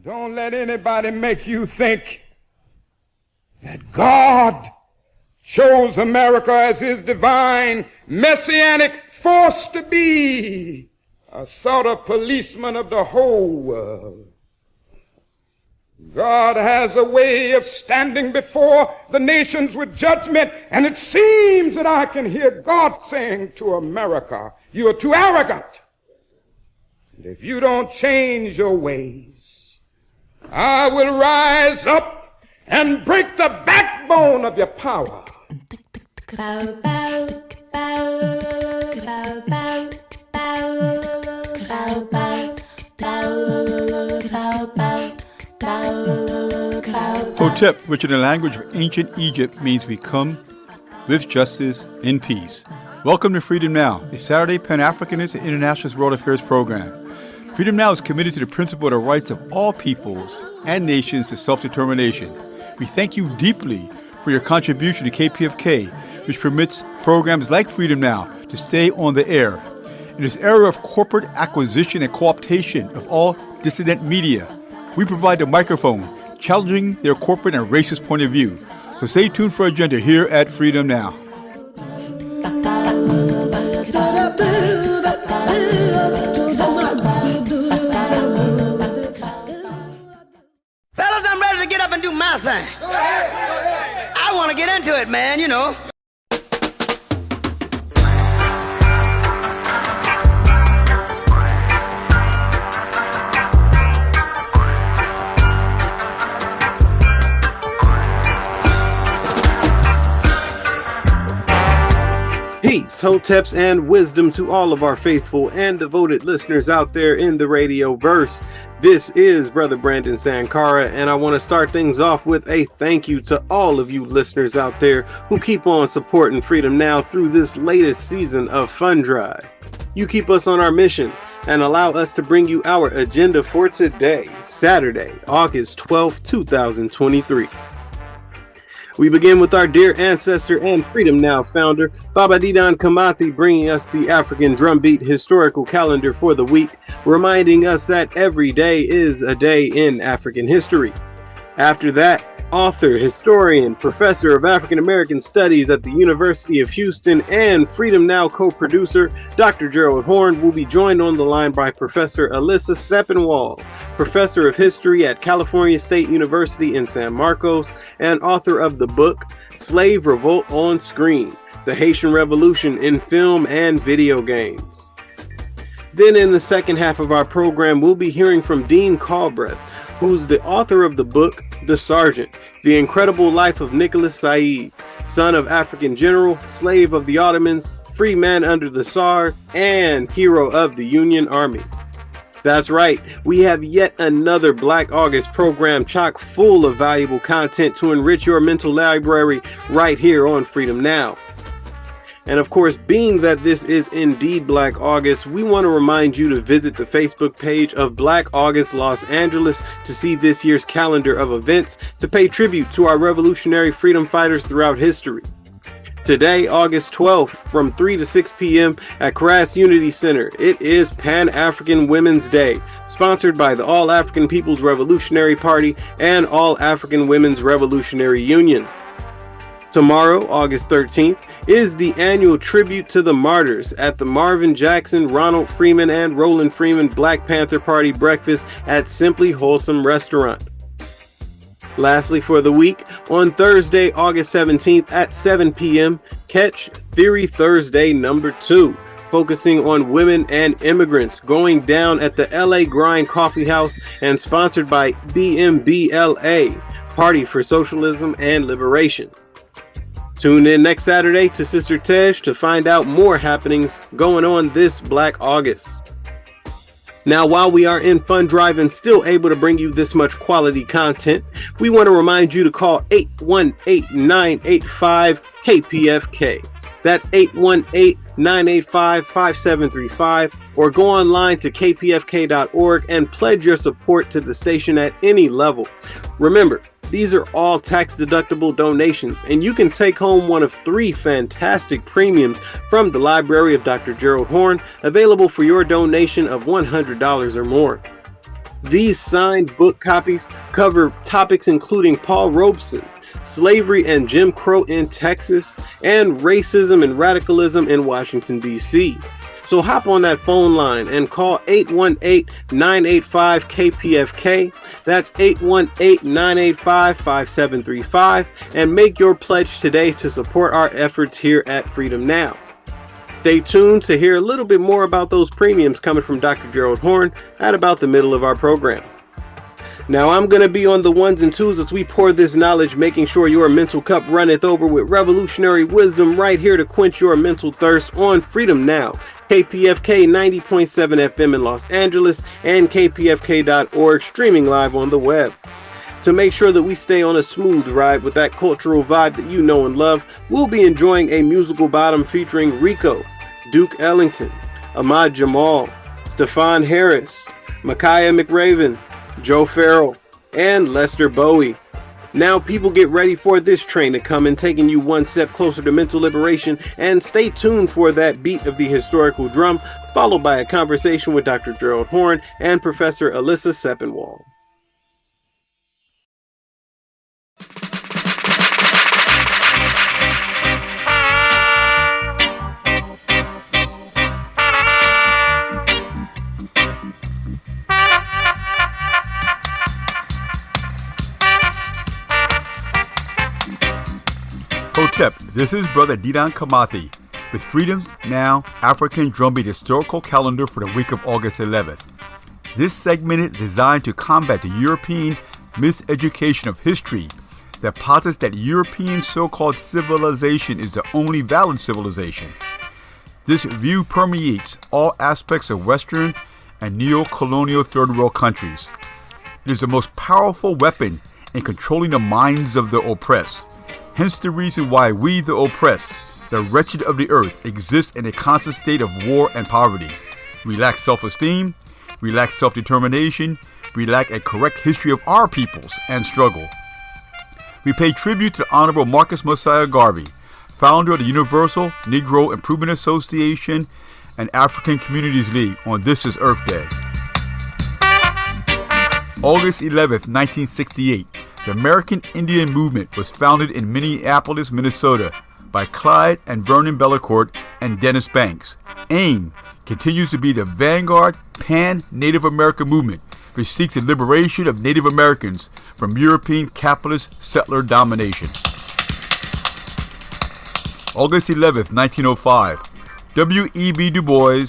Don't let anybody make you think that God chose America as his divine messianic force to be a sort of policeman of the whole world. God has a way of standing before the nations with judgment, and it seems that I can hear God saying to America, you are too arrogant. And if you don't change your ways, I will rise up and break the backbone of your power. Hotep, which in the language of ancient Egypt means we come with justice in peace. Welcome to Freedom Now, a Saturday Pan-Africanist and Internationalist World Affairs program. Freedom Now is committed to the principle of the rights of all peoples and nations to self-determination. We thank you deeply for your contribution to KPFK, which permits programs like Freedom Now to stay on the air. In this era of corporate acquisition and co-optation of all dissident media, we provide the microphone, challenging their corporate and racist point of view. So stay tuned for Agenda here at Freedom Now. Fellas, I'm ready to get up and do my thing. I want to get into it, man, you know. Peace, hoteps, and wisdom to all of our faithful and devoted listeners out there in the radio verse. This is Brother Brandon Sankara, and I want to start things off with a thank you to all of you listeners out there who keep on supporting Freedom Now through this latest season of Fund Drive. You keep us on our mission and allow us to bring you our agenda for today, Saturday, August 12th, 2023. We begin with our dear ancestor and Freedom Now founder, Baba Didan Kamathi, bringing us the African drumbeat historical calendar for the week, reminding us that every day is a day in African history. After that, author, historian, professor of African American Studies at the University of Houston, and Freedom Now co-producer, Dr. Gerald Horne, will be joined on the line by Professor Alyssa Sepinwall, professor of history at California State University in San Marcos, and author of the book, Slave Revolt on Screen, The Haitian Revolution in Film and Video Games. Then in the second half of our program, we'll be hearing from Dean Calbreath, who's the author of the book, The Sergeant, The Incredible Life of Nicholas Said, son of African general, slave of the Ottomans, free man under the Tsars, and hero of the Union Army. That's right, we have yet another Black August program chock full of valuable content to enrich your mental library right here on Freedom Now. And of course, being that this is indeed Black August, we want to remind you to visit the Facebook page of Black August Los Angeles to see this year's calendar of events to pay tribute to our revolutionary freedom fighters throughout history. Today, August 12th, from 3 to 6 p.m. at Crass Unity Center, it is Pan-African Women's Day, sponsored by the All African People's Revolutionary Party and All African Women's Revolutionary Union. Tomorrow, August 13th, is the annual tribute to the martyrs at the Marvin Jackson, Ronald Freeman, and Roland Freeman Black Panther Party breakfast at Simply Wholesome Restaurant. Lastly, for the week, on Thursday, August 17th at 7 p.m., catch Theory Thursday number 2, focusing on women and immigrants, going down at the LA Grind Coffee House and sponsored by BMBLA, Party for Socialism and Liberation. Tune in next Saturday to Sister Tej to find out more happenings going on this Black August. Now, while we are in Fund Drive and still able to bring you this much quality content, we want to remind you to call 818-985-KPFK. That's 818-985-5735, or go online to kpfk.org and pledge your support to the station at any level. Remember, these are all tax-deductible donations, and you can take home one of 3 fantastic premiums from the library of Dr. Gerald Horne, available for your donation of $100 or more. These signed book copies cover topics including Paul Robeson, slavery and Jim Crow in Texas, and racism and radicalism in Washington, D.C. So hop on that phone line and call 818-985-KPFK. That's 818-985-5735 and make your pledge today to support our efforts here at Freedom Now. Stay tuned to hear a little bit more about those premiums coming from Dr. Gerald Horne at about the middle of our program. Now I'm going to be on the ones and twos as we pour this knowledge, making sure your mental cup runneth over with revolutionary wisdom right here to quench your mental thirst on Freedom Now, KPFK 90.7 FM in Los Angeles and kpfk.org, streaming live on the web. To make sure that we stay on a smooth ride with that cultural vibe that you know and love, we'll be enjoying a musical bottom featuring Rico, Duke Ellington, Ahmad Jamal, Stefan Harris, Micaiah McRaven, Joe Farrell, and Lester Bowie. Now people get ready for this train to come and taking you one step closer to mental liberation, and stay tuned for that beat of the historical drum, followed by a conversation with Dr. Gerald Horne and Professor Alyssa Sepinwall. Hotep, this is Brother Dean Calbreath with Freedom's Now African Drumbeat Historical Calendar for the week of August 11th. This segment is designed to combat the European miseducation of history that posits that European so-called civilization is the only valid civilization. This view permeates all aspects of Western and neo-colonial third world countries. It is the most powerful weapon in controlling the minds of the oppressed. Hence the reason why we, the oppressed, the wretched of the earth, exist in a constant state of war and poverty. We lack self-esteem, we lack self-determination, we lack a correct history of our peoples and struggle. We pay tribute to the Honorable Marcus Mosiah Garvey, founder of the Universal Negro Improvement Association and African Communities League on This Is Earth Day. August 11th, 1968. The American Indian Movement was founded in Minneapolis, Minnesota by Clyde and Vernon Bellecourt and Dennis Banks. AIM continues to be the vanguard pan-Native American movement which seeks the liberation of Native Americans from European capitalist settler domination. August 11th, 1905. W.E.B. Du Bois,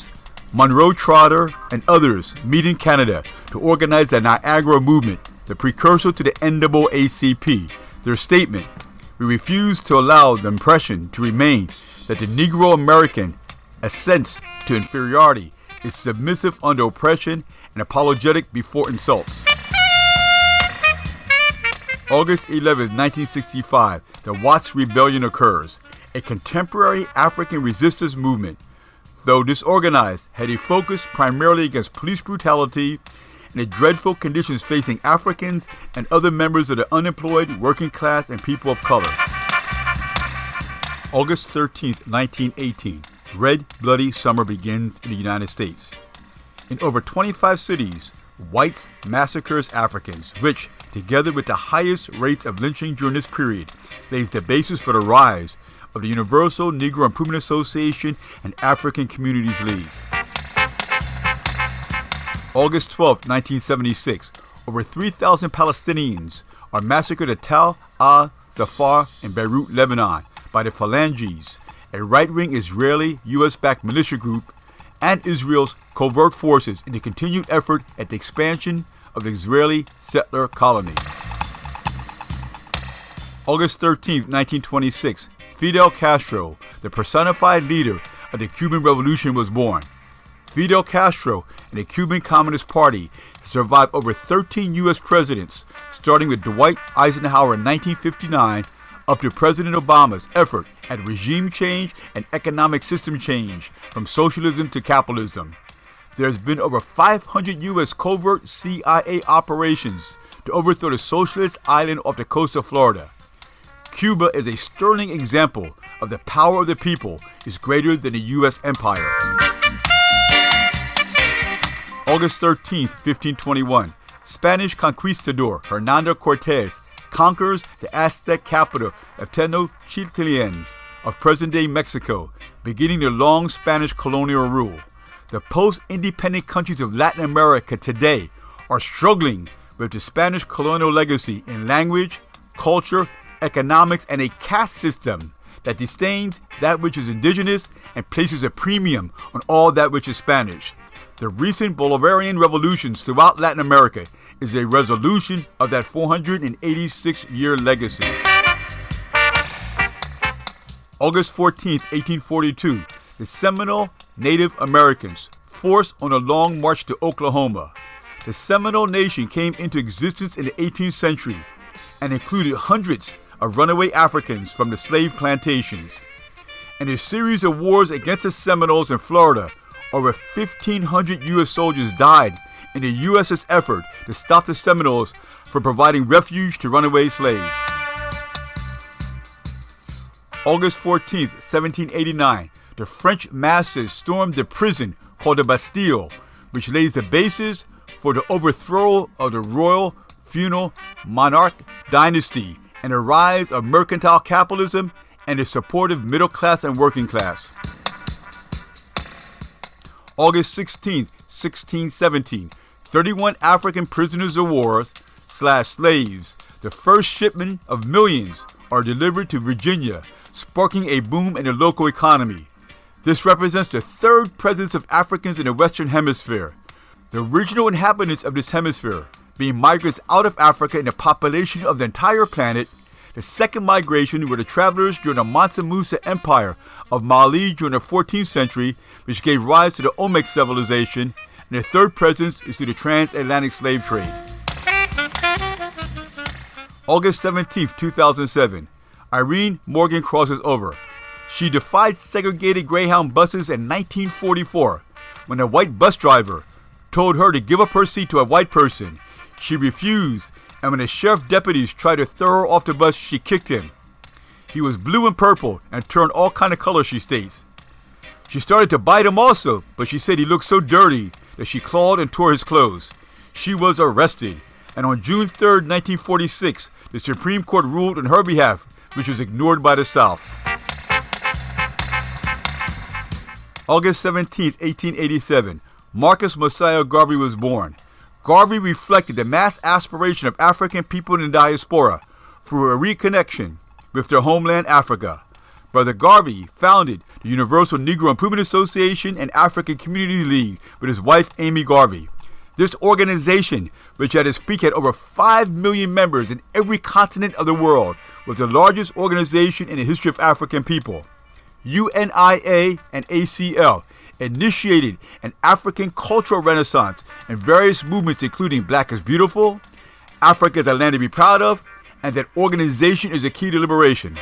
Monroe Trotter, and others meet in Canada to organize the Niagara Movement, the precursor to the NAACP. Their statement: we refuse to allow the impression to remain that the Negro American assents to inferiority, is submissive under oppression, and apologetic before insults. August 11, 1965, the Watts Rebellion occurs, a contemporary African resistance movement. Though disorganized, had a focus primarily against police brutality and the dreadful conditions facing Africans and other members of the unemployed, working class, and people of color. August 13, 1918, Red Bloody Summer begins in the United States. In over 25 cities, whites massacres Africans, which, together with the highest rates of lynching during this period, lays the basis for the rise of the Universal Negro Improvement Association and African Communities League. August 12, 1976, over 3,000 Palestinians are massacred at Tal al-Zafar in Beirut, Lebanon, by the Phalanges, a right-wing Israeli U.S.-backed militia group, and Israel's covert forces in the continued effort at the expansion of the Israeli settler colony. August 13, 1926, Fidel Castro, the personified leader of the Cuban Revolution, was born. Fidel Castro and the Cuban Communist Party survived over 13 U.S. presidents, starting with Dwight Eisenhower in 1959, up to President Obama's effort at regime change and economic system change from socialism to capitalism. There's been over 500 U.S. covert CIA operations to overthrow the socialist island off the coast of Florida. Cuba is a sterling example of the power of the people is greater than the U.S. empire. August 13, 1521, Spanish conquistador Hernando Cortez conquers the Aztec capital of Tenochtitlan of present-day Mexico, beginning the long Spanish colonial rule. The post-independent countries of Latin America today are struggling with the Spanish colonial legacy in language, culture, economics, and a caste system that disdains that which is indigenous and places a premium on all that which is Spanish. The recent Bolivarian revolutions throughout Latin America is a resolution of that 486-year legacy. August 14, 1842, the Seminole Native Americans forced on a long march to Oklahoma. The Seminole Nation came into existence in the 18th century and included hundreds of runaway Africans from the slave plantations. In a series of wars against the Seminoles in Florida, over 1,500 U.S. soldiers died in the U.S.'s effort to stop the Seminoles from providing refuge to runaway slaves. August 14, 1789, the French masses stormed the prison called the Bastille, which lays the basis for the overthrow of the royal feudal monarch dynasty and the rise of mercantile capitalism and the supportive middle class and working class. August 16, 1617, 31 African prisoners of war / slaves, the first shipment of millions, are delivered to Virginia, sparking a boom in the local economy. This represents the third presence of Africans in the Western Hemisphere. The original inhabitants of this hemisphere, being migrants out of Africa in the population of the entire planet, the second migration were the travelers during the Mansa Musa Empire of Mali during the 14th century, which gave rise to the Olmec civilization, and the third presence is to the transatlantic slave trade. August 17, 2007, Irene Morgan crosses over. She defied segregated Greyhound buses in 1944 when a white bus driver told her to give up her seat to a white person. She refused, and when the sheriff deputies tried to throw her off the bus, she kicked him. He was blue and purple and turned all kind of colors, she states. She started to bite him also, but she said he looked so dirty that she clawed and tore his clothes. She was arrested, and on June 3, 1946, the Supreme Court ruled on her behalf, which was ignored by the South. August 17, 1887, Marcus Mosiah Garvey was born. Garvey reflected the mass aspiration of African people in the diaspora for a reconnection with their homeland, Africa. Brother Garvey founded the Universal Negro Improvement Association and African Community League with his wife, Amy Garvey. This organization, which at its peak had over 5 million members in every continent of the world, was the largest organization in the history of African people. UNIA and ACL initiated an African cultural renaissance and various movements including Black is Beautiful, Africa is a Land to be Proud of, and that organization is a key to liberation.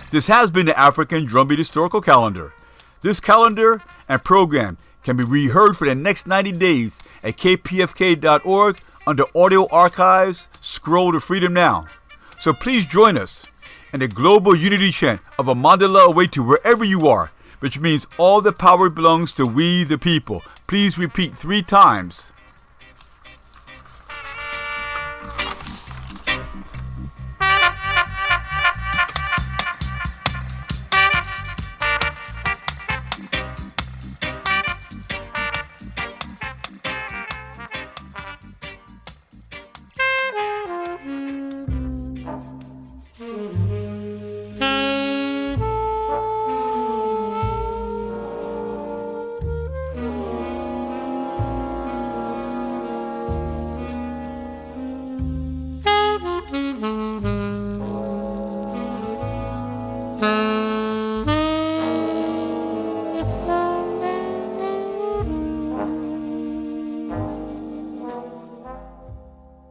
This has been the African Drumbeat Historical Calendar. This calendar and program can be reheard for the next 90 days at kpfk.org under Audio Archives, scroll to Freedom Now. So please join us in the global unity chant of a mandala away to wherever you are, which means all the power belongs to we the people. Please repeat 3 times.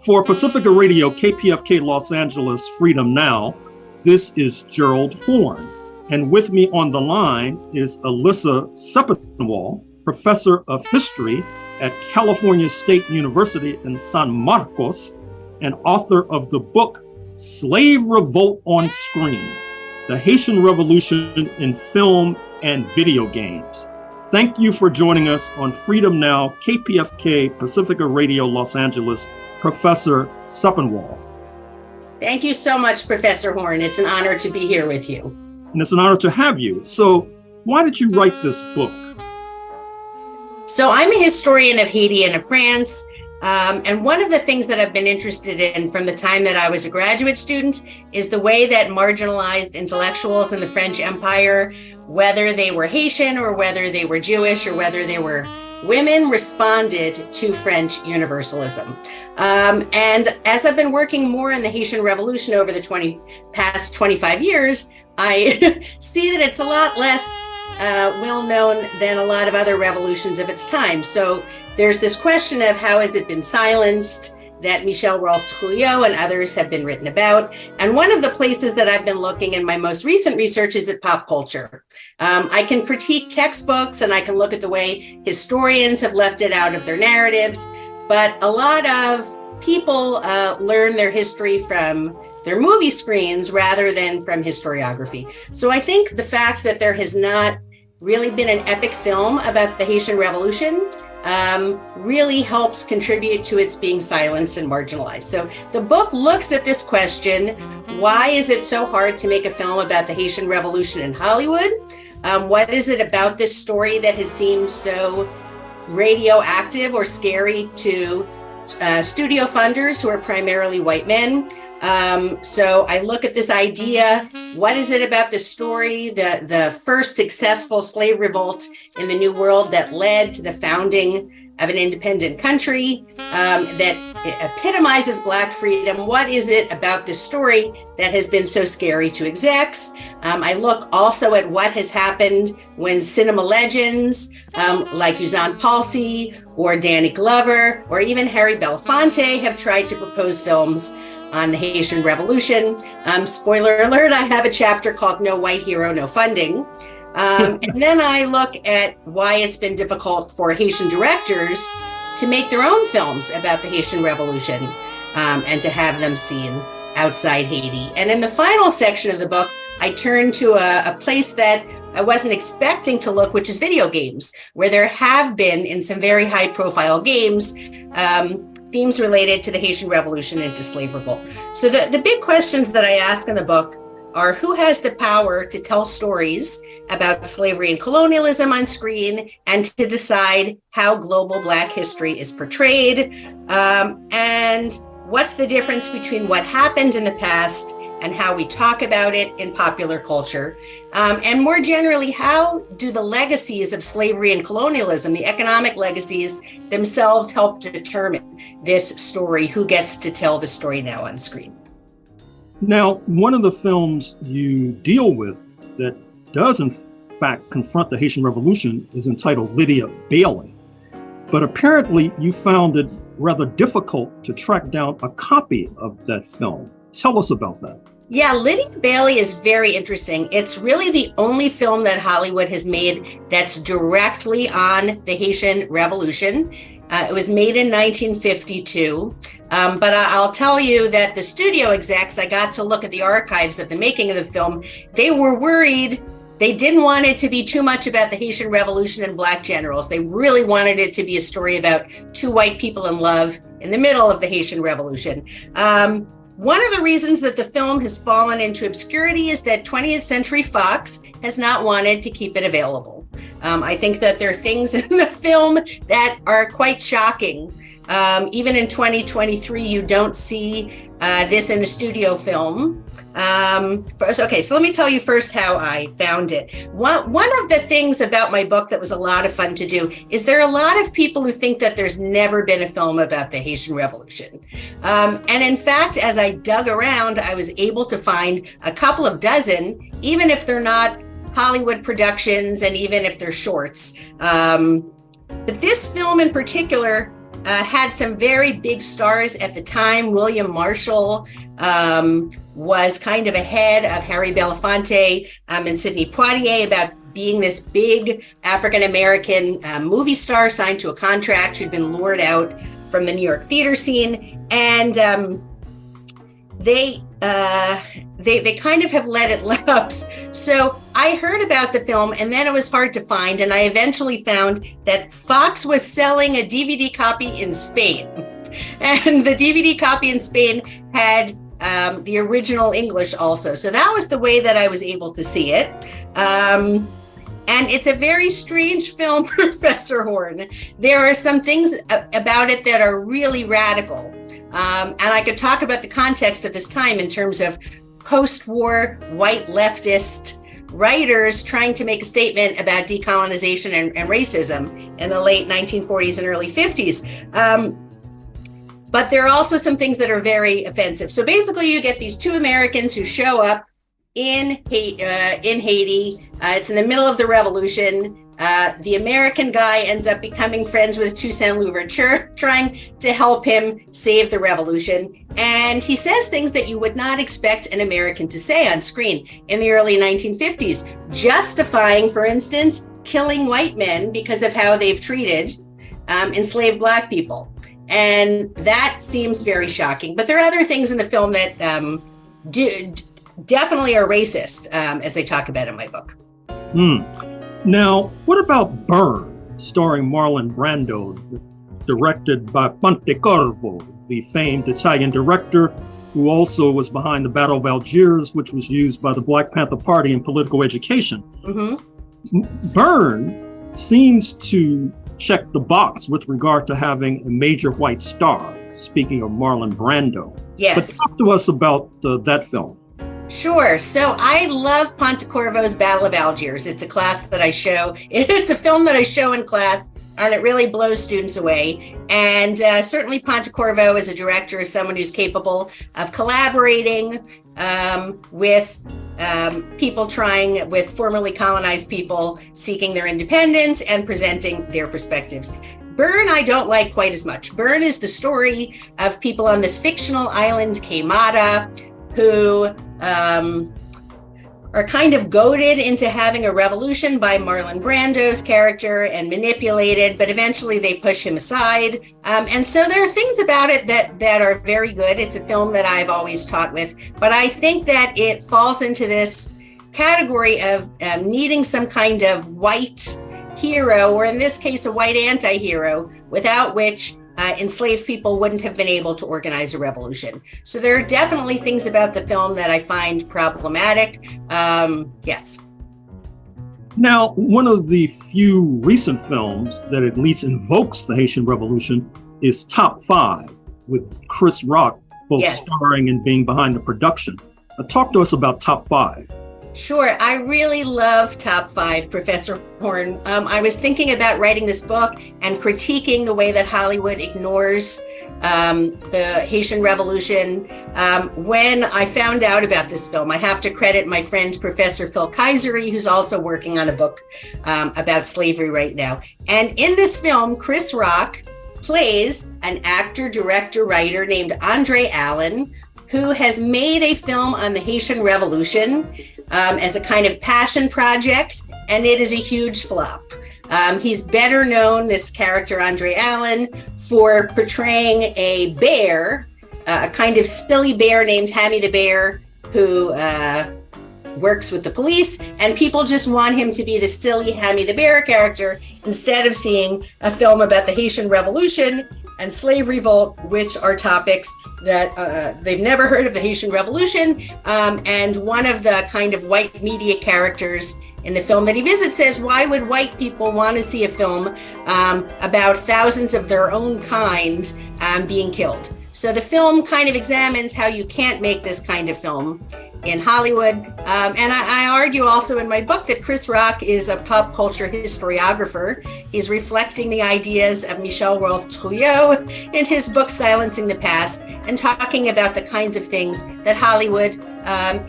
For Pacifica Radio, KPFK Los Angeles, Freedom Now, this is Gerald Horne. And with me on the line is Alyssa Sepinwall, Professor of History at California State University in San Marcos, and author of the book, Slave Revolt on Screen, The Haitian Revolution in Film and Video Games. Thank you for joining us on Freedom Now, KPFK, Pacifica Radio, Los Angeles, Professor Sepinwall. Thank you so much, Professor Horne. It's an honor to be here with you. And it's an honor to have you. So why did you write this book? So I'm a historian of Haiti and of France. And one of the things that I've been interested in from the time that I was a graduate student is the way that marginalized intellectuals in the French Empire, whether they were Haitian or whether they were Jewish or whether they were women, responded to French universalism. And as I've been working more in the Haitian Revolution over the past 25 years, I see that it's a lot less well known than a lot of other revolutions of its time. So there's this question of how has it been silenced, that Michel Rolfe-Trouillot and others have been written about. And one of the places that I've been looking in my most recent research is at pop culture. I can critique textbooks and I can look at the way historians have left it out of their narratives, but a lot of people learn their history from their movie screens rather than from historiography. So I think the fact that there has not really been an epic film about the Haitian Revolution really helps contribute to its being silenced and marginalized. So the book looks at this question: why is it so hard to make a film about the Haitian Revolution in Hollywood? What is it about this story that has seemed so radioactive or scary to studio funders who are primarily white men? So I look at this idea: what is it about the story, the first successful slave revolt in the New World that led to the founding of an independent country, that epitomizes Black freedom? What is it about this story that has been so scary to execs? I look also at what has happened when cinema legends like Suzanne Palcy or Danny Glover or even Harry Belafonte have tried to propose films on the Haitian Revolution. Spoiler alert, I have a chapter called No White Hero, No Funding. And then I look at why it's been difficult for Haitian directors to make their own films about the Haitian Revolution and to have them seen outside Haiti. And in the final section of the book, I turn to a place that I wasn't expecting to look, which is video games, where there have been, in some very high profile games, themes related to the Haitian Revolution and to slave revolt. So the big questions that I ask in the book are: who has the power to tell stories about slavery and colonialism on screen and to decide how global Black history is portrayed? And what's the difference between what happened in the past and how we talk about it in popular culture? And more generally, how do the legacies of slavery and colonialism, the economic legacies themselves, help to determine this story? Who gets to tell the story now on screen? Now, one of the films you deal with that does in fact confront the Haitian Revolution is entitled Lydia Bailey. But apparently you found it rather difficult to track down a copy of that film. Tell us about that. Yeah, Lydia Bailey is very interesting. It's really the only film that Hollywood has made that's directly on the Haitian Revolution. It was made in 1952. But I'll tell you that the studio execs, I got to look at the archives of the making of the film. They were worried. They didn't want it to be too much about the Haitian Revolution and Black generals. They really wanted it to be a story about two white people in love in the middle of the Haitian Revolution. One of the reasons that the film has fallen into obscurity is that 20th Century Fox has not wanted to keep it available. I think that there are things in the film that are quite shocking. Even in 2023, you don't see this in a studio film. Okay, so let me tell you first how I found it. One of the things about my book that was a lot of fun to do is there are a lot of people who think that there's never been a film about the Haitian Revolution. And in fact, as I dug around, I was able to find a couple of dozen, even if they're not Hollywood productions and even if they're shorts. But this film in particular had some very big stars at the time. William Marshall was kind of ahead of Harry Belafonte and Sidney Poitier about being this big African-American movie star signed to a contract who'd been lured out from the New York theater scene. And they kind of have let it lapse. So I heard about the film and then it was hard to find, and I eventually found that Fox was selling a DVD copy in Spain. And the DVD copy in Spain had the original English also. So that was the way that I was able to see it. And it's a very strange film, Professor Horne. There are some things about it that are really radical. And I could talk about the context of this time in terms of post-war white leftist writers trying to make a statement about decolonization and racism in the late 1940s and early 50s. But there are also some things that are very offensive. So basically you get these two Americans who show up in Haiti. It's in the middle of the revolution. The American guy ends up becoming friends with Toussaint Louverture, trying to help him save the revolution. And he says things that you would not expect an American to say on screen in the early 1950s, justifying, for instance, killing white men because of how they've treated enslaved Black people. And that seems very shocking. But there are other things in the film that definitely are racist, as I talk about in my book. Now, what about Burn, starring Marlon Brando, directed by Pontecorvo, the famed Italian director who also was behind the Battle of Algiers, which was used by the Black Panther Party in political education? Burn seems to check the box with regard to having a major white star, speaking of Marlon Brando. Yes. But talk to us about that film. Sure. So I love Pontecorvo's Battle of Algiers. It's a class that I show. It's a film that I show in class, and it really blows students away. And certainly Pontecorvo as a director is someone who's capable of collaborating with people with formerly colonized people seeking their independence and presenting their perspectives. Burn, I don't like quite as much. Burn is the story of people on this fictional island, Queimada, who are kind of goaded into having a revolution by Marlon Brando's character and manipulated, but eventually they push him aside. And so there are things about it that are very good. It's a film that I've always taught with, but I think that it falls into this category of needing some kind of white hero, or in this case, a white anti-hero, without which enslaved people wouldn't have been able to organize a revolution. So there are definitely things about the film that I find problematic. Yes. Now, one of the few recent films that at least invokes the Haitian Revolution is Top 5, with Chris Rock both starring and being behind the production. Talk to us about Top 5. Sure. I really love Top 5, Professor Horne. I was thinking about writing this book and critiquing the way that Hollywood ignores the Haitian Revolution. When I found out about this film, I have to credit my friend, Professor Phil Kaisery, who's also working on a book about slavery right now. And in this film, Chris Rock plays an actor, director, writer named Andre Allen, who has made a film on the Haitian Revolution as a kind of passion project, and it is a huge flop. He's better known, this character, Andre Allen, for portraying a bear, a kind of silly bear named Hammy the Bear, who works with the police, and people just want him to be the silly Hammy the Bear character instead of seeing a film about the Haitian Revolution and slave revolt, which are topics that they've never heard of the Haitian Revolution. And one of the kind of white media characters in the film that he visits says, why would white people want to see a film about thousands of their own kind being killed? So the film kind of examines how you can't make this kind of film in Hollywood. And I argue also in my book that Chris Rock is a pop culture historiographer. He's reflecting the ideas of Michel Rolfe-Trouillot in his book, Silencing the Past, and talking about the kinds of things that Hollywood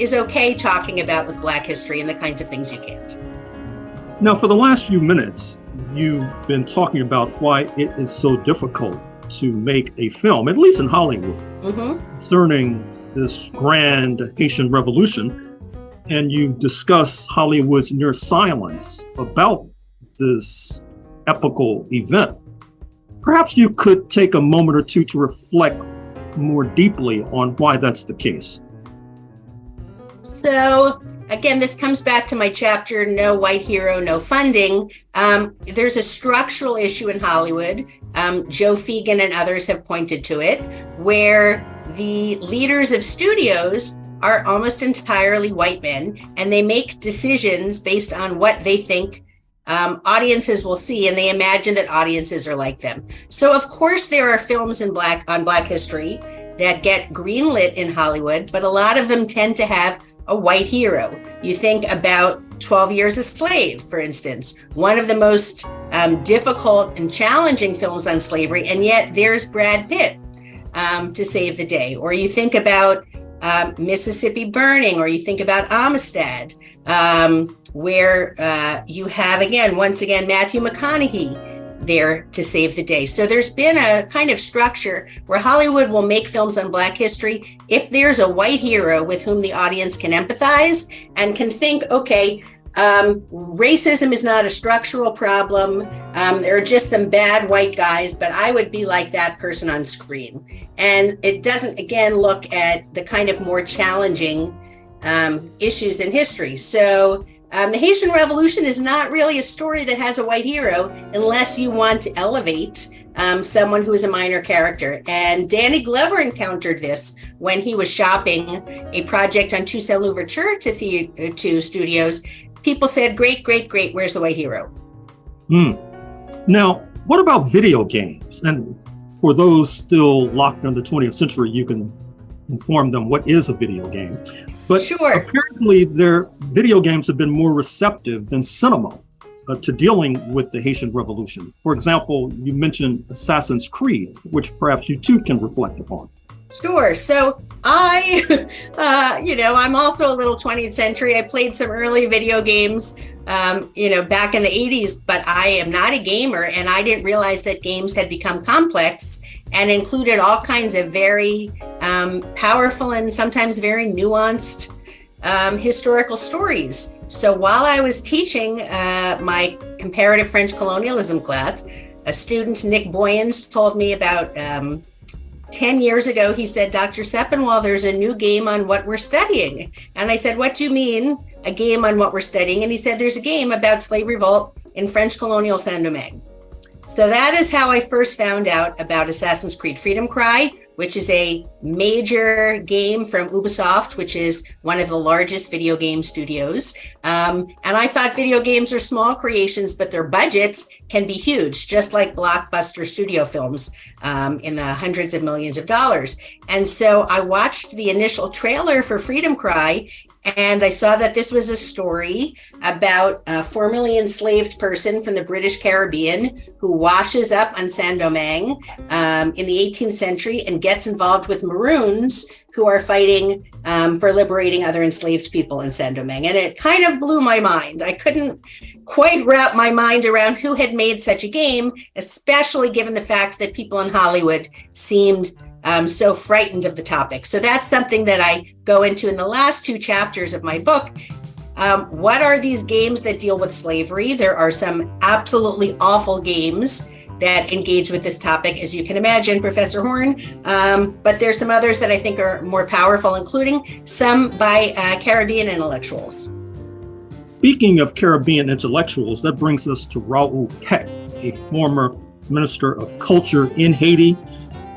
is okay talking about with Black history and the kinds of things you can't. Now, for the last few minutes, you've been talking about why it is so difficult to make a film, at least in Hollywood, concerning this grand Haitian Revolution, and you've discussed Hollywood's near silence about this epical event. Perhaps you could take a moment or two to reflect more deeply on why that's the case. So So again, this comes back to my chapter, No White Hero, No Funding. There's a structural issue in Hollywood. Joe Fegan and others have pointed to it, where the leaders of studios are almost entirely white men, and they make decisions based on what they think audiences will see, and they imagine that audiences are like them. So of course there are films on Black history that get greenlit in Hollywood, but a lot of them tend to have a white hero. You think about 12 Years a Slave, for instance, one of the most difficult and challenging films on slavery, and yet there's Brad Pitt to save the day. Or you think about Mississippi Burning, or you think about Amistad, where you have, once again, Matthew McConaughey there to save the day. So there's been a kind of structure where Hollywood will make films on Black history if there's a white hero with whom the audience can empathize and can think, okay, racism is not a structural problem. There are just some bad white guys, but I would be like that person on screen. And it doesn't, again, look at the kind of more challenging issues in history. So the Haitian Revolution is not really a story that has a white hero unless you want to elevate someone who is a minor character. And Danny Glover encountered this when he was shopping a project on Toussaint Louverture to studios. People said, great, great, great, where's the white hero? Now, what about video games? And for those still locked in the 20th century, you can inform them what is a video game. But sure. Apparently their video games have been more receptive than cinema to dealing with the Haitian Revolution. For example, you mentioned Assassin's Creed, which perhaps you too can reflect upon. Sure. So I'm also a little 20th century. I played some early video games, back in the 80s, but I am not a gamer, and I didn't realize that games had become complex and included all kinds of very powerful and sometimes very nuanced historical stories. So while I was teaching my comparative French colonialism class, a student, Nick Boyens, told me about 10 years ago, he said, Dr. Sepinwall, there's a new game on what we're studying. And I said, what do you mean, a game on what we're studying? And he said, there's a game about slave revolt in French colonial Saint-Domingue. So that is how I first found out about Assassin's Creed Freedom Cry, which is a major game from Ubisoft, which is one of the largest video game studios. And I thought video games are small creations, but their budgets can be huge, just like blockbuster studio films in the hundreds of millions of dollars. And so I watched the initial trailer for Freedom Cry, and I saw that this was a story about a formerly enslaved person from the British Caribbean who washes up on Saint-Domingue in the 18th century and gets involved with Maroons who are fighting for liberating other enslaved people in Saint-Domingue. And it kind of blew my mind. I couldn't quite wrap my mind around who had made such a game, especially given the fact that people in Hollywood seemed so frightened of the topic. So that's something that I go into in the last two chapters of my book. What are these games that deal with slavery? There are some absolutely awful games that engage with this topic, as you can imagine, Professor Horne. But there's some others that I think are more powerful, including some by Caribbean intellectuals. Speaking of Caribbean intellectuals, that brings us to Raoul Peck, a former minister of culture in Haiti,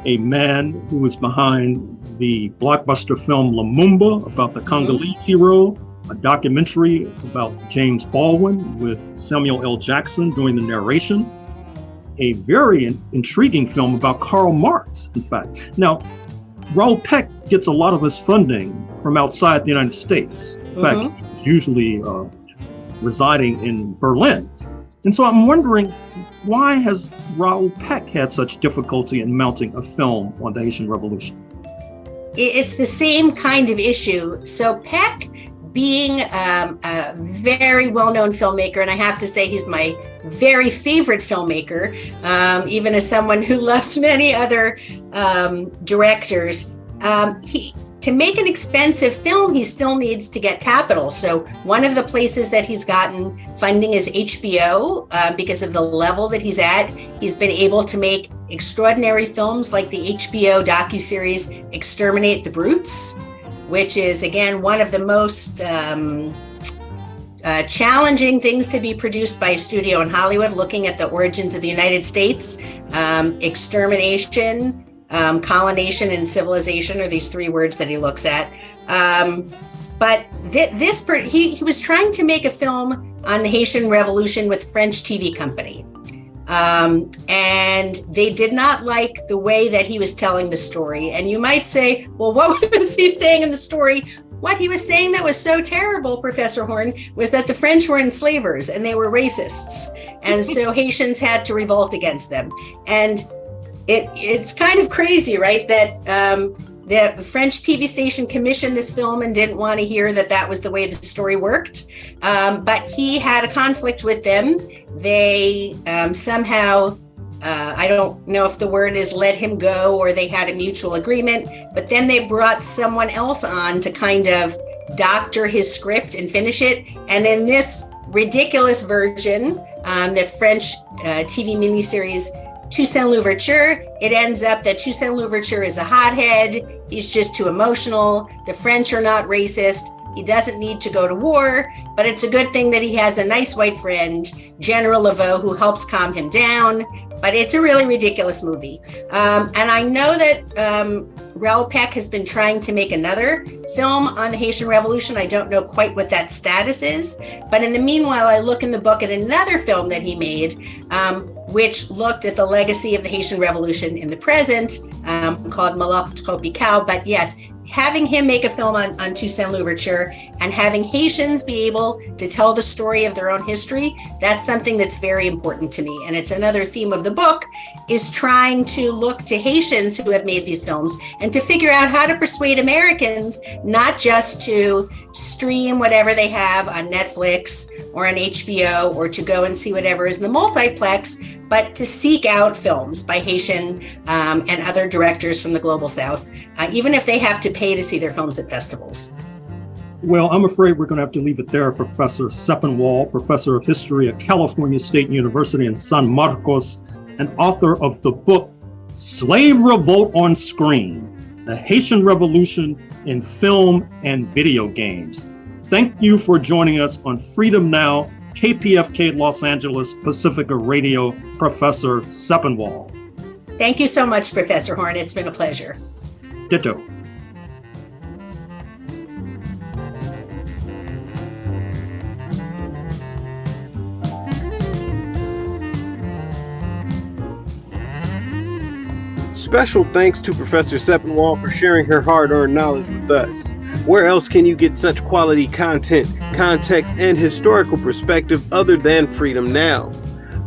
a man who was behind the blockbuster film Lumumba about the Congolese hero, a documentary about James Baldwin with Samuel L. Jackson doing the narration, a very intriguing film about Karl Marx, in fact. Now, Raoul Peck gets a lot of his funding from outside the United States. In fact, usually residing in Berlin. And so I'm wondering, why has Raoul Peck had such difficulty in mounting a film on the Haitian Revolution? It's the same kind of issue. So Peck, being a very well-known filmmaker, and I have to say he's my very favorite filmmaker, even as someone who loves many other directors, to make an expensive film, he still needs to get capital. So one of the places that he's gotten funding is HBO, because of the level that he's at. He's been able to make extraordinary films like the HBO docuseries Exterminate the Brutes, which is, again, one of the most challenging things to be produced by a studio in Hollywood, looking at the origins of the United States. Extermination, colonization, and civilization are these three words that he looks at. But he was trying to make a film on the Haitian Revolution with French TV company. And they did not like the way that he was telling the story. And you might say, well, what was he saying in the story? What he was saying that was so terrible, Professor Horne, was that the French were enslavers and they were racists. And so Haitians had to revolt against them. And it's kind of crazy, right? That the French TV station commissioned this film and didn't want to hear that was the way the story worked. But he had a conflict with them. They somehow, I don't know if the word is let him go or they had a mutual agreement, but then they brought someone else on to kind of doctor his script and finish it. And in this ridiculous version, the French TV miniseries, Toussaint Louverture, it ends up that Toussaint Louverture is a hothead. He's just too emotional. The French are not racist. He doesn't need to go to war, but it's a good thing that he has a nice white friend, General Laveau, who helps calm him down. But it's a really ridiculous movie. And I know that Raoul Peck has been trying to make another film on the Haitian Revolution. I don't know quite what that status is. But in the meanwhile, I look in the book at another film that he made, which looked at the legacy of the Haitian Revolution in the present, called Malheur Tropical. But yes, having him make a film on Toussaint Louverture and having Haitians be able to tell the story of their own history, that's something that's very important to me. And it's another theme of the book, is trying to look to Haitians who have made these films and to figure out how to persuade Americans not just to stream whatever they have on Netflix or on HBO or to go and see whatever is in the multiplex, but to seek out films by Haitian and other directors from the Global South, even if they have to pay to see their films at festivals. Well, I'm afraid we're going to have to leave it there, Professor Sepinwall, Professor of History at California State University in San Marcos, and author of the book, Slave Revolt on Screen, The Haitian Revolution in Film and Video Games. Thank you for joining us on Freedom Now, KPFK Los Angeles Pacifica Radio, Professor Sepinwall. Thank you so much, Professor Horne. It's been a pleasure. Ditto. Special thanks to Professor Sepinwall for sharing her hard-earned knowledge with us. Where else can you get such quality content, context, and historical perspective other than Freedom Now?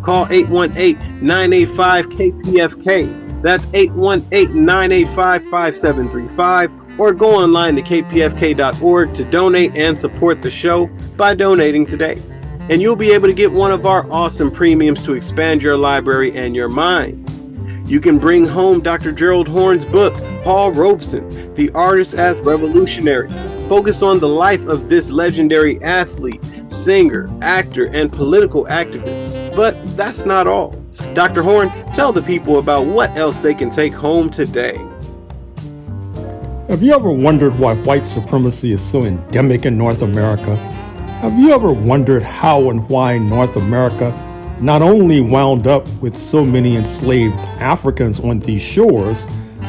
Call 818-985-KPFK. That's 818-985-5735. Or go online to kpfk.org to donate and support the show by donating today. And you'll be able to get one of our awesome premiums to expand your library and your mind. You can bring home Dr. Gerald Horne's book, Paul Robeson, The Artist as Revolutionary, focused on the life of this legendary athlete, singer, actor, and political activist. But that's not all. Dr. Horne, tell the people about what else they can take home today. Have you ever wondered why white supremacy is so endemic in North America? Have you ever wondered how and why North America not only wound up with so many enslaved Africans on these shores,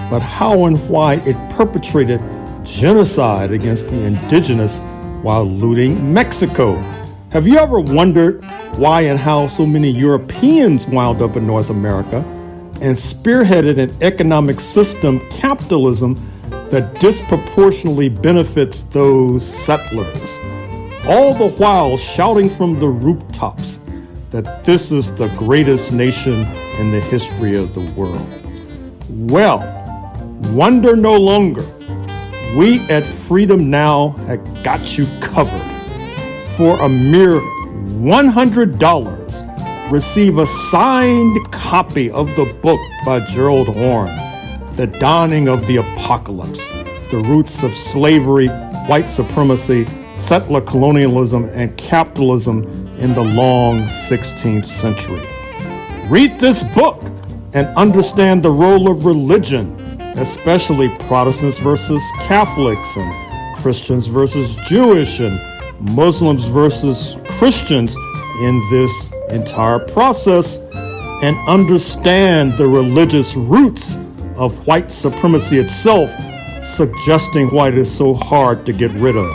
but how and why it perpetrated genocide against the indigenous while looting Mexico? Have you ever wondered why and how so many Europeans wound up in North America and spearheaded an economic system, capitalism, that disproportionately benefits those settlers, all the while shouting from the rooftops that this is the greatest nation in the history of the world? Well, wonder no longer. We at Freedom Now have got you covered. For a mere $100, receive a signed copy of the book by Gerald Horne, The Dawning of the Apocalypse, The Roots of Slavery, White Supremacy, Settler Colonialism, and Capitalism in the long 16th century. Read this book and understand the role of religion, especially Protestants versus Catholics and Christians versus Jewish and Muslims versus Christians in this entire process, and understand the religious roots of white supremacy itself, suggesting why it is so hard to get rid of.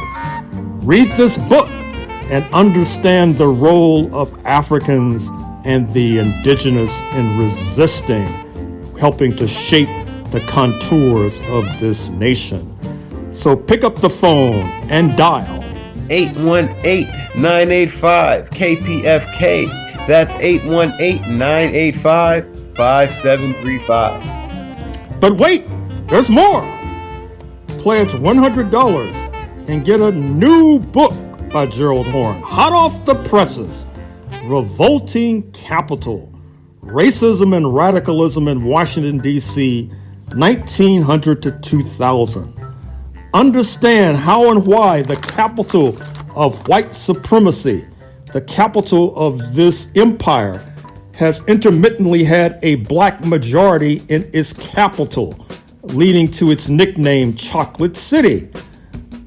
Read this book and understand the role of Africans and the indigenous in resisting, helping to shape the contours of this nation. So pick up the phone and dial 818-985-KPFK. That's 818-985-5735. But wait, there's more. Pledge $100 and get a new book by Gerald Horne, hot off the presses, Revolting Capital, Racism and Radicalism in Washington, D.C., 1900 to 2000. Understand how and why the capital of white supremacy, the capital of this empire, has intermittently had a black majority in its capital, leading to its nickname Chocolate City.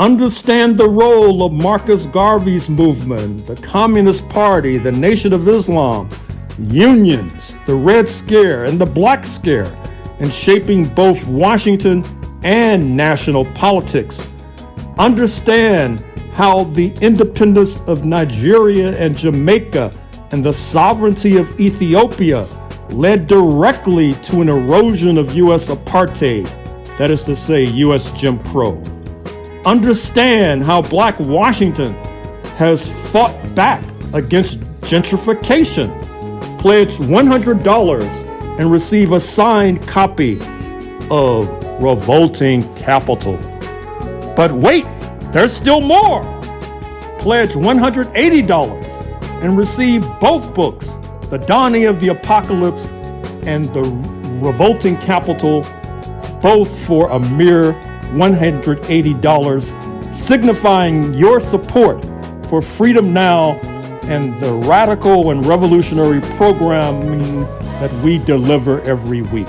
Understand the role of Marcus Garvey's movement, the Communist Party, the Nation of Islam, unions, the Red Scare, and the Black Scare in shaping both Washington and national politics. Understand how the independence of Nigeria and Jamaica and the sovereignty of Ethiopia led directly to an erosion of U.S. apartheid, that is to say, U.S. Jim Crow. Understand how Black Washington has fought back against gentrification. Pledge $100 and receive a signed copy of Revolting Capital. But wait, there's still more. Pledge $180 and receive both books, The Dawning of the Apocalypse and The Revolting Capital, both for a mere $180, signifying your support for Freedom Now and the radical and revolutionary programming that we deliver every week.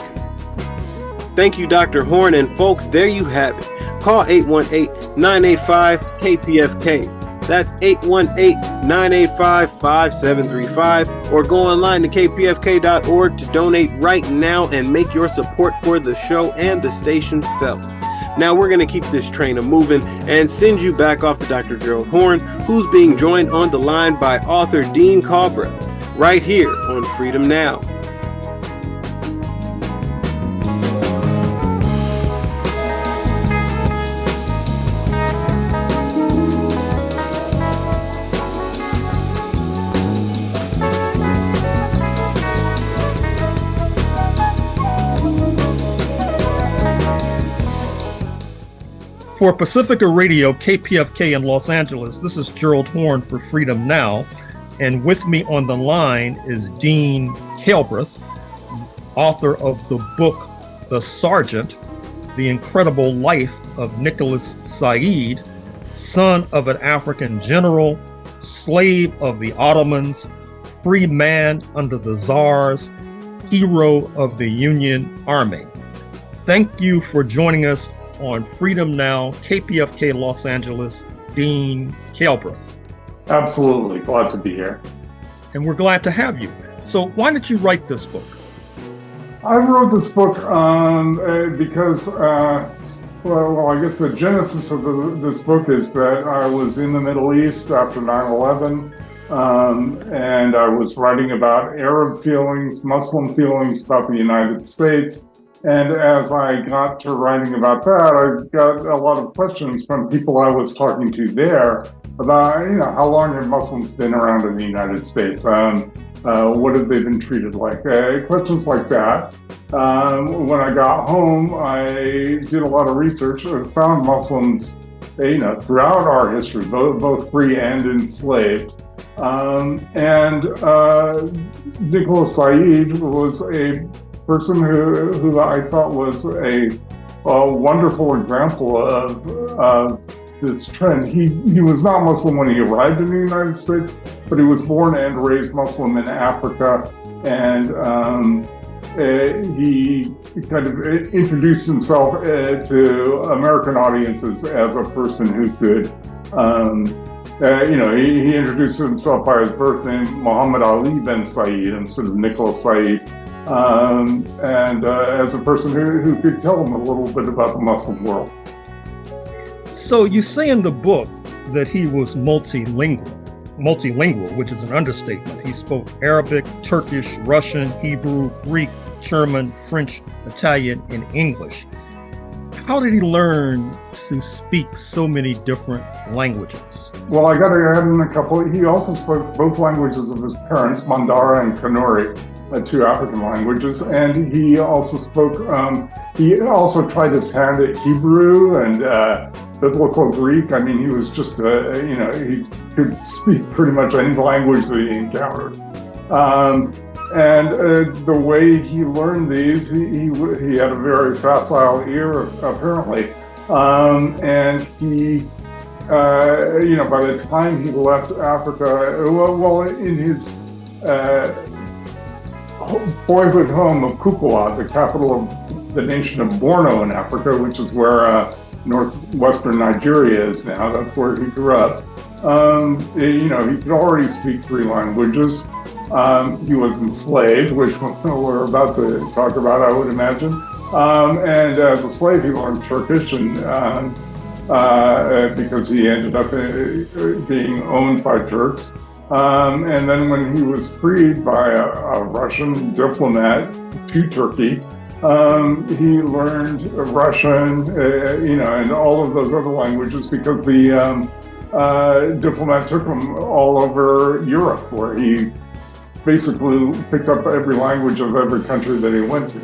Thank you, Dr. Horne, and folks, there you have it. Call 818-985-KPFK. That's 818-985-5735, or go online to kpfk.org to donate right now and make your support for the show and the station felt. Now we're going to keep this train a-moving and send you back off to Dr. Gerald Horne, who's being joined on the line by author Dean Calbreath, right here on Freedom Now. For Pacifica Radio, KPFK in Los Angeles, this is Gerald Horne for Freedom Now, and with me on the line is Dean Calbreath, author of the book, The Sergeant, The Incredible Life of Nicholas Said, son of an African general, slave of the Ottomans, free man under the Tsars, hero of the Union Army. Thank you for joining us on Freedom Now, KPFK Los Angeles, Dean Calbreath. Absolutely. Glad to be here. And we're glad to have you. So why did you write this book? I wrote this book because, I guess the genesis of this book is that I was in the Middle East after 9/11, and I was writing about Arab feelings, Muslim feelings about the United States. And as I got to writing about that, I got a lot of questions from people I was talking to there about, how long have Muslims been around in the United States? What have they been treated like? Questions like that. When I got home, I did a lot of research and found Muslims, throughout our history, both free and enslaved. Nicholas Said was a person who I thought was a wonderful example of this trend. He was not Muslim when he arrived in the United States, but he was born and raised Muslim in Africa, and he kind of introduced himself to American audiences as a person who could, he introduced himself by his birth name, Muhammad Ali Ben Said, instead of Nicholas Said, and as a person who could tell them a little bit about the Muslim world. So you say in the book that he was multilingual, which is an understatement. He spoke Arabic, Turkish, Russian, Hebrew, Greek, German, French, Italian, and English. How did he learn to speak so many different languages? Well, I got to add in a couple. He also spoke both languages of his parents, Mandara and Kanuri, two African languages, and he also spoke. He also tried his hand at Hebrew and Biblical Greek. I mean, he was just, he could speak pretty much any language that he encountered. And the way he learned these, he had a very facile ear, apparently. And he, by the time he left Africa, in his boyhood home of Kukua, the capital of the nation of Borno in Africa, which is where northwestern Nigeria is now. That's where he grew up. He could already speak 3 languages. He was enslaved, which we're about to talk about, I would imagine. And as a slave, he learned Turkish, and because he ended up being owned by Turks. And then when he was freed by a Russian diplomat to Turkey, he learned Russian, and all of those other languages because the diplomat took him all over Europe, where he basically picked up every language of every country that he went to.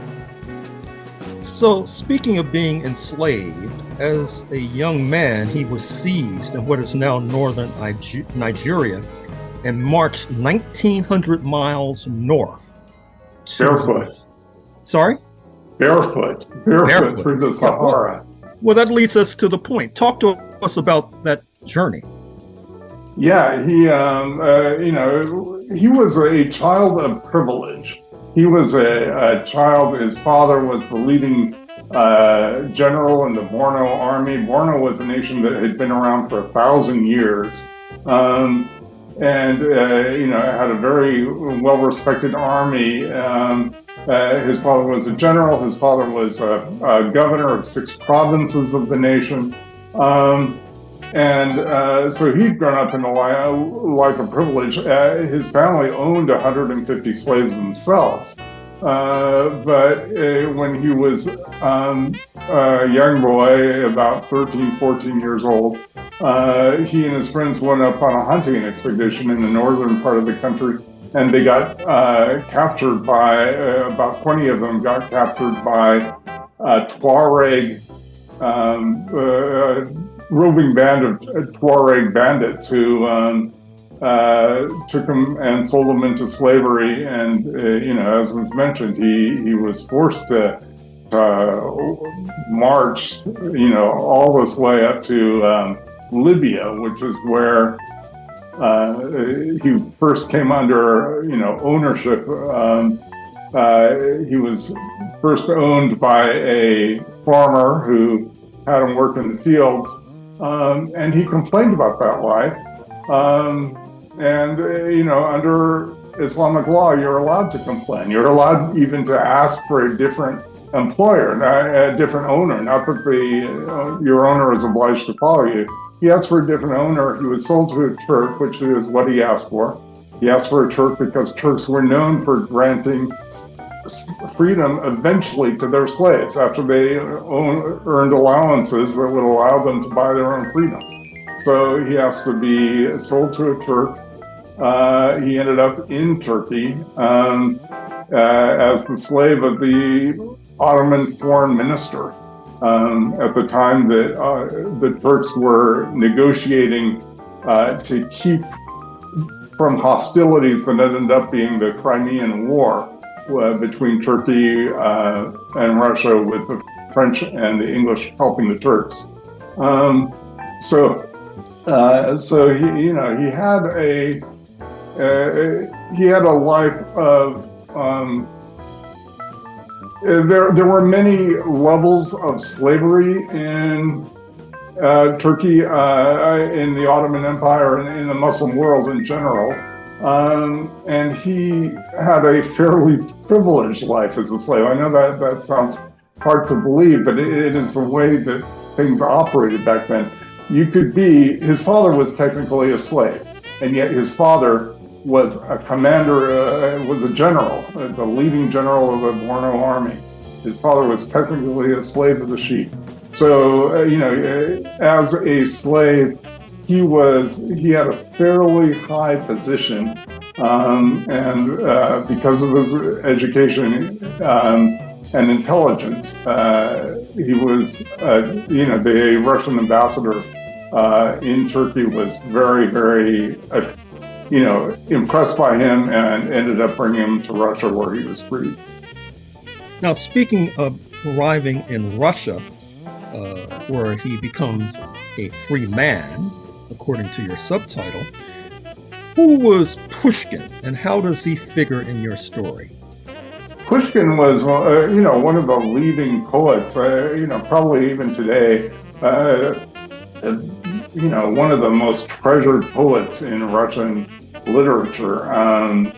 So, speaking of being enslaved, as a young man, he was seized in what is now northern Nigeria and marched 1,900 miles north. Barefoot. Sorry? Barefoot through the Sahara. Well, that leads us to the point. Talk to us about that journey. Yeah, he was a child of privilege. He was a child. His father was the leading general in the Borno army. Borno was a nation that had been around for 1,000 years, and had a very well-respected army. His father was a general. His father was a governor of 6 provinces of the nation. So he'd grown up in a life of privilege. His family owned 150 slaves themselves. But when he was a young boy, about 13, 14 years old, he and his friends went up on a hunting expedition in the northern part of the country, and they got captured by, about 20 of them got captured by Tuareg, roving band of Tuareg bandits who took him and sold him into slavery. And, as was mentioned, he was forced to march, all this way up to Libya, which is where he first came under, ownership. He was first owned by a farmer who had him work in the fields. And he complained about that life. Under Islamic law, you're allowed to complain. You're allowed even to ask for a different employer, a different owner. Not that your owner is obliged to follow you. He asked for a different owner. He was sold to a Turk, which is what he asked for. He asked for a Turk because Turks were known for granting freedom eventually to their slaves after they earned allowances that would allow them to buy their own freedom. So he asked to be sold to a Turk. He ended up in Turkey as the slave of the Ottoman foreign minister at the time that the Turks were negotiating to keep from hostilities that ended up being the Crimean War between Turkey and Russia, with the French and the English helping the Turks. So he had a life of there were many levels of slavery in Turkey, in the Ottoman Empire, and in the Muslim world in general. And he had a fairly privileged life as a slave. I know that sounds hard to believe, but it is the way that things operated back then. His father was technically a slave, and yet his father was a commander, was a general, the leading general of the Borno army. His father was technically a slave of the sheep. So, as a slave, he had a fairly high position, and because of his education and intelligence, he was, the Russian ambassador in Turkey was very, very, impressed by him and ended up bringing him to Russia, where he was freed. Now, speaking of arriving in Russia, where he becomes a free man, according to your subtitle, who was Pushkin, and how does he figure in your story? Pushkin was, one of the leading poets, probably even today, one of the most treasured poets in Russian literature, a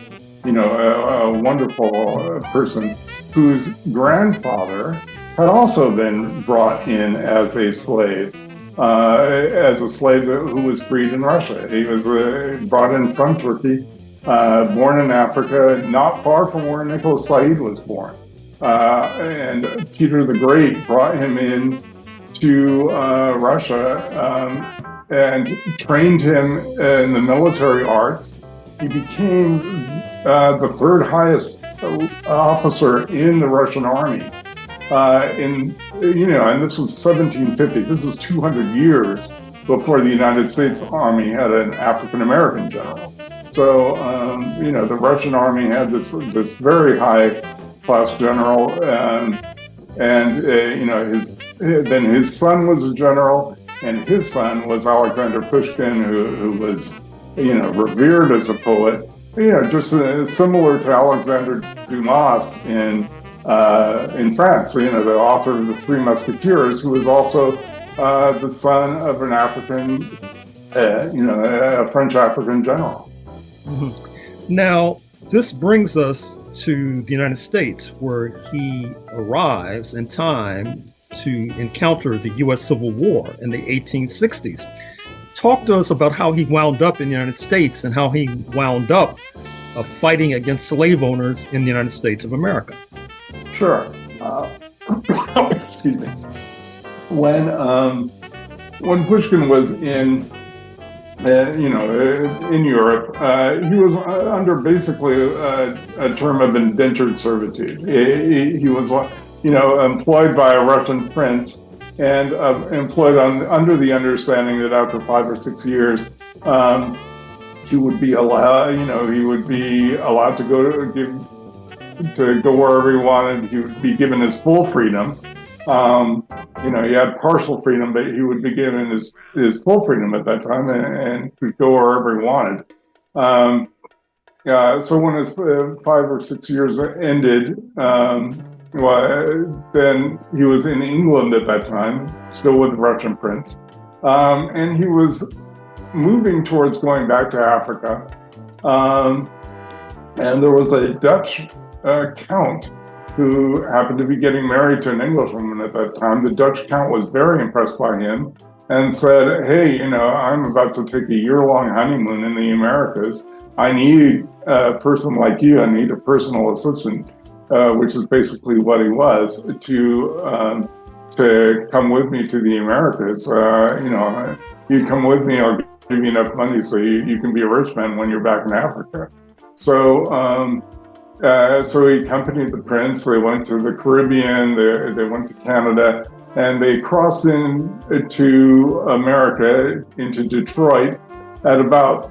wonderful person whose grandfather had also been brought in as a slave who was freed in Russia. He was brought in from Turkey, born in Africa, not far from where Nicholas Said was born. And Peter the Great brought him in to Russia and trained him in the military arts. He became the third highest officer in the Russian army. And this was 1750. This is 200 years before the United States Army had an African-American general. So, the Russian army had this very high-class general, then his son was a general, and his son was Alexander Pushkin, who was, revered as a poet, just similar to Alexander Dumas in France, the author of the Three Musketeers, who was also the son of an African, a French African general. Mm-hmm. Now, this brings us to the United States, where he arrives in time to encounter the U.S. Civil War in the 1860s. Talk to us about how he wound up in the United States and how he wound up fighting against slave owners in the United States of America. Sure. Excuse me. When Pushkin was in Europe, he was under basically a term of indentured servitude. He was, employed by a Russian prince and employed under the understanding that after 5 or 6 years, he would be allowed, to go wherever he wanted. He would be given his full freedom. He had partial freedom, but he would be given his full freedom at that time and could go wherever he wanted. So when his 5 or 6 years ended, then he was in England at that time, still with the Russian prince. And he was moving towards going back to Africa. And there was a Dutch count who happened to be getting married to an Englishwoman at that time. The Dutch count was very impressed by him and said, hey, I'm about to take a year-long honeymoon in the Americas. I need a person like you. I need a personal assistant, which is basically what he was, to come with me to the Americas. You come with me, I'll give you enough money so you can be a rich man when you're back in Africa. So he accompanied the prince. They went to the Caribbean, they went to Canada, and they crossed into America, into Detroit, at about,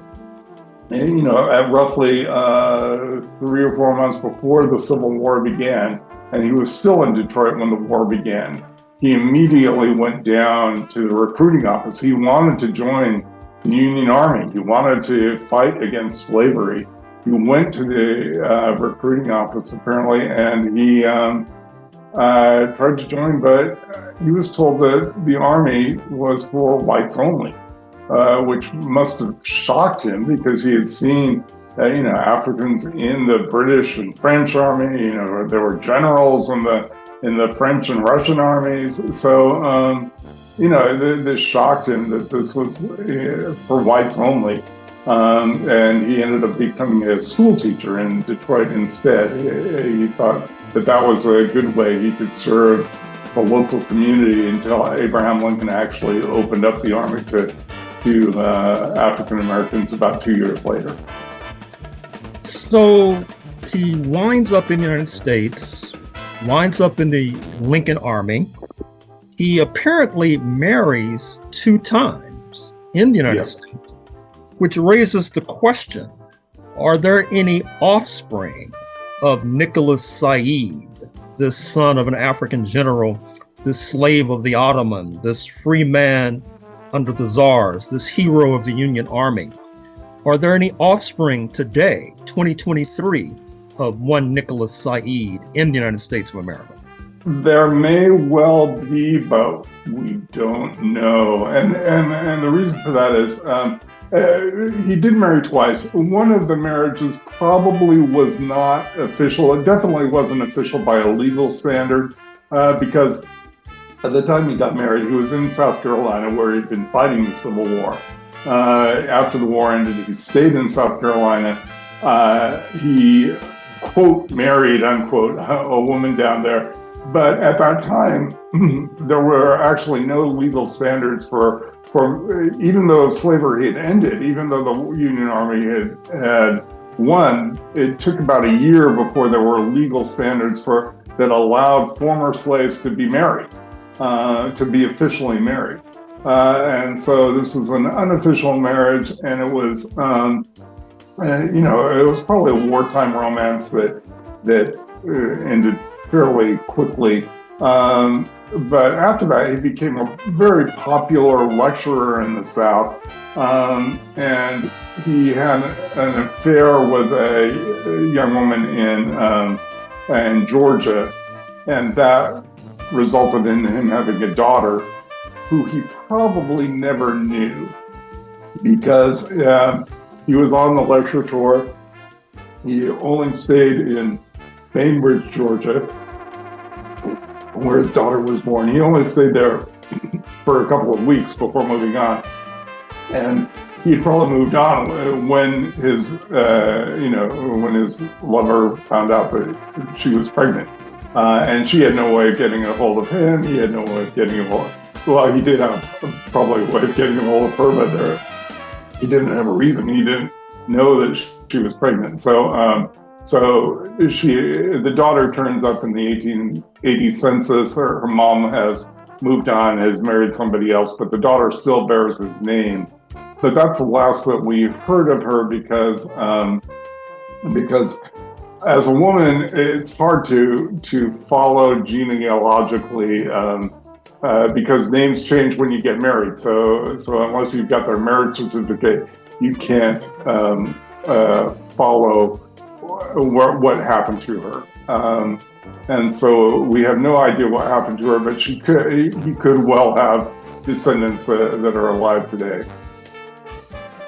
at roughly 3 or 4 months before the Civil War began. And he was still in Detroit when the war began. He immediately went down to the recruiting office. He wanted to join the Union Army. He wanted to fight against slavery. He went to the recruiting office, apparently, and he tried to join, but he was told that the army was for whites only, which must have shocked him because he had seen Africans in the British and French army. There were generals in the French and Russian armies. So, this shocked him that this was for whites only. And he ended up becoming a school teacher in Detroit instead. He thought that was a good way he could serve the local community until Abraham Lincoln actually opened up the army to African Americans about 2 years later. So he winds up in the United States, winds up in the Lincoln Army. He apparently marries 2 times in the United States, which raises the question, are there any offspring of Nicholas Said, this son of an African general, this slave of the Ottomans, this free man under the Tsars, this hero of the Union Army? Are there any offspring today, 2023, of one Nicholas Said in the United States of America? There may well be, but we don't know. And the reason for that is he did marry twice. One of the marriages probably was not official. It definitely wasn't official by a legal standard because at the time he got married, he was in South Carolina where he'd been fighting the Civil War. After the war ended, he stayed in South Carolina. He, quote, married, unquote, a woman down there. But at that time, there were actually no legal standards for even though slavery had ended, even though the Union Army had won, it took about a year before there were legal standards that allowed former slaves to be married, to be officially married. And so this was an unofficial marriage, and it was, it was probably a wartime romance that ended fairly quickly. But after that, he became a very popular lecturer in the South, and he had an affair with a young woman in Georgia, and that resulted in him having a daughter who he probably never knew because he was on the lecture tour. He only stayed in Bainbridge, Georgia, where his daughter was born. He only stayed there for a couple of weeks before moving on. And he'd probably moved on when his lover found out that she was pregnant. And she had no way of getting a hold of him. He had no way of getting a hold of, well, he did have probably a way of getting a hold of her, but he didn't have a reason. He didn't know that she was pregnant. So the daughter turns up in the 1880 census. Her mom has moved on, has married somebody else, but the daughter still bears his name. But that's the last that we've heard of her because as a woman, it's hard to follow genealogically because names change when you get married. So unless you've got their marriage certificate, you can't follow what happened to her. And so we have no idea what happened to her, but he could well have descendants that are alive today.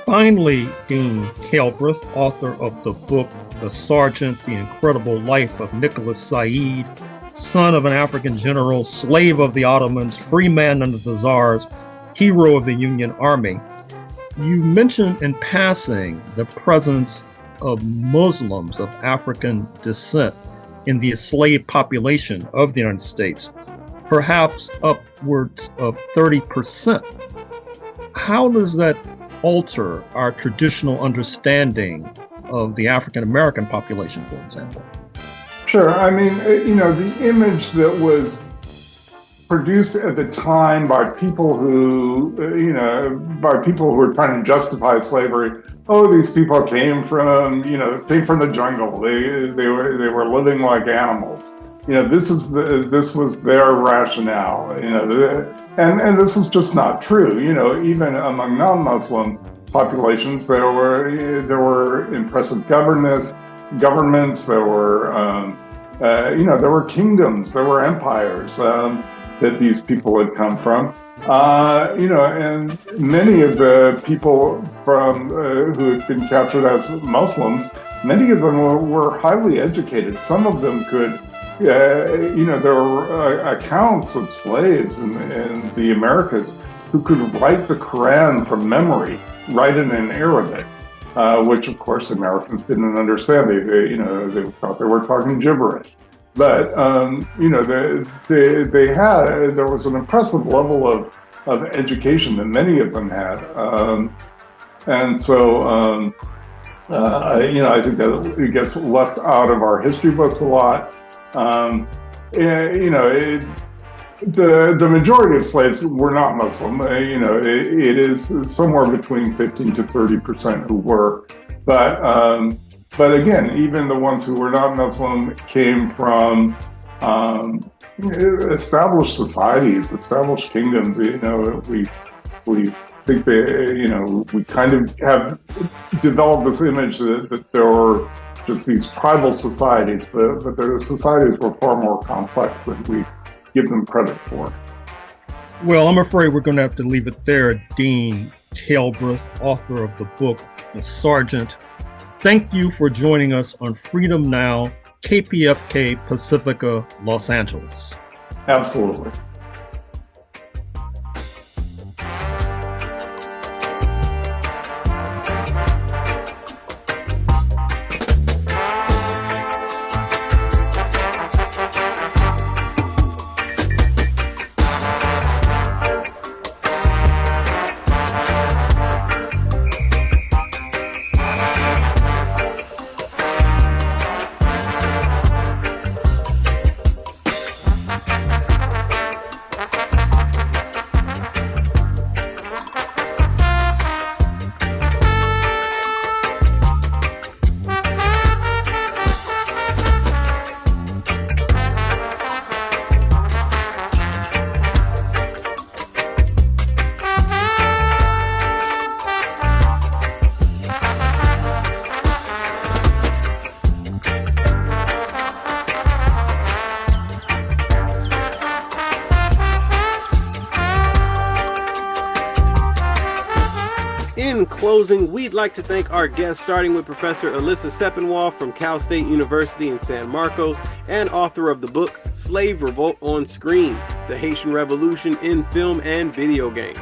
Finally, Dean Calbreath, author of the book, The Sergeant, The Incredible Life of Nicholas Said, son of an African general, slave of the Ottomans, free man under the Tsars, hero of the Union Army. You mentioned in passing the presence of Muslims of African descent in the enslaved population of the United States, perhaps upwards of 30%. How does that alter our traditional understanding of the African American population, for example? Sure. I mean, the image that was produced at the time by people who were trying to justify slavery. Oh, these people came from the jungle. They were living like animals. This was their rationale. And this is just not true. Even among non-Muslim populations, there were impressive governments. There were there were kingdoms, there were empires that these people had come from. And many of the people who had been captured as Muslims, many of them were highly educated. Some of them could, there were accounts of slaves in the Americas who could write the Quran from memory, write it in Arabic, which of course Americans didn't understand. They thought they were talking gibberish. But there was an impressive level of education that many of them had, and so I think that it gets left out of our history books a lot. The majority of slaves were not Muslim. It is somewhere between 15 to 30% who were, but again, even the ones who were not Muslim came from established societies, established kingdoms. We think that we kind of have developed this image that there were just these tribal societies, but their societies were far more complex than we give them credit for. Well, I'm afraid we're going to have to leave it there. Dean Calbreath, author of the book The Sergeant. Thank you for joining us on Freedom Now, KPFK Pacifica, Los Angeles. Absolutely. In closing, we'd like to thank our guests, starting with Professor Alyssa Sepinwall from Cal State University in San Marcos and author of the book Slave Revolt on Screen, the Haitian Revolution in Film and Video Games.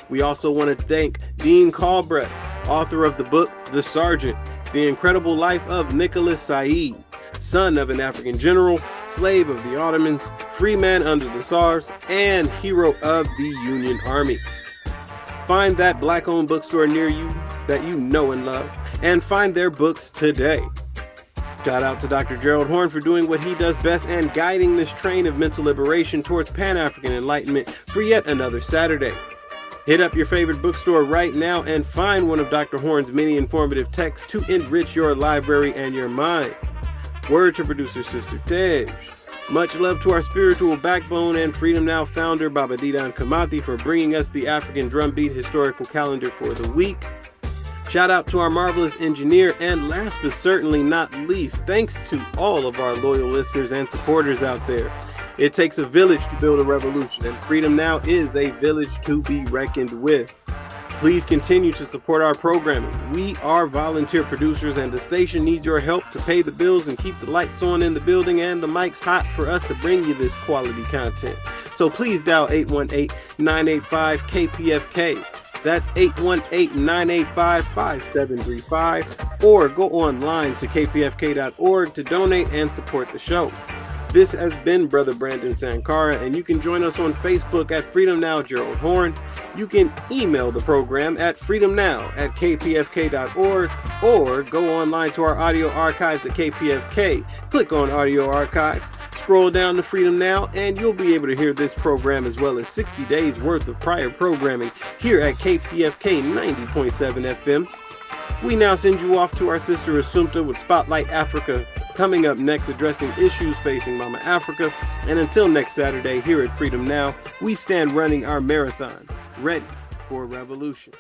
We also want to thank Dean Calbreath, author of the book The Sergeant, The Incredible Life of Nicholas Said, son of an African general, slave of the Ottomans, free man under the Tsars, and hero of the Union Army. Find that Black-owned bookstore near you that you know and love, and find their books today. Shout out to Dr. Gerald Horne for doing what he does best and guiding this train of mental liberation towards Pan-African enlightenment for yet another Saturday. Hit up your favorite bookstore right now and find one of Dr. Horne's many informative texts to enrich your library and your mind. Word to producer Sister Tej. Much love to our spiritual backbone and Freedom Now founder Baba Didan Kamati for bringing us the African drumbeat historical calendar for the week. Shout out to our marvelous engineer, and last but certainly not least, thanks to all of our loyal listeners and supporters out there. It takes a village to build a revolution, and Freedom Now is a village to be reckoned with. Please continue to support our programming. We are volunteer producers, and the station needs your help to pay the bills and keep the lights on in the building and the mics hot for us to bring you this quality content. So please dial 818-985-KPFK. That's 818-985-5735, or go online to kpfk.org to donate and support the show. This has been Brother Brandon Sankara, and you can join us on Facebook at Freedom Now Gerald Horne. You can email the program at freedomnow@kpfk.org, or go online to our audio archives at KPFK. Click on Audio Archive, scroll down to Freedom Now, and you'll be able to hear this program as well as 60 days worth of prior programming here at KPFK 90.7 FM. We now send you off to our sister Assumpta with Spotlight Africa, coming up next, addressing issues facing Mama Africa. And until next Saturday here at Freedom Now, we stand running our marathon, ready for revolution.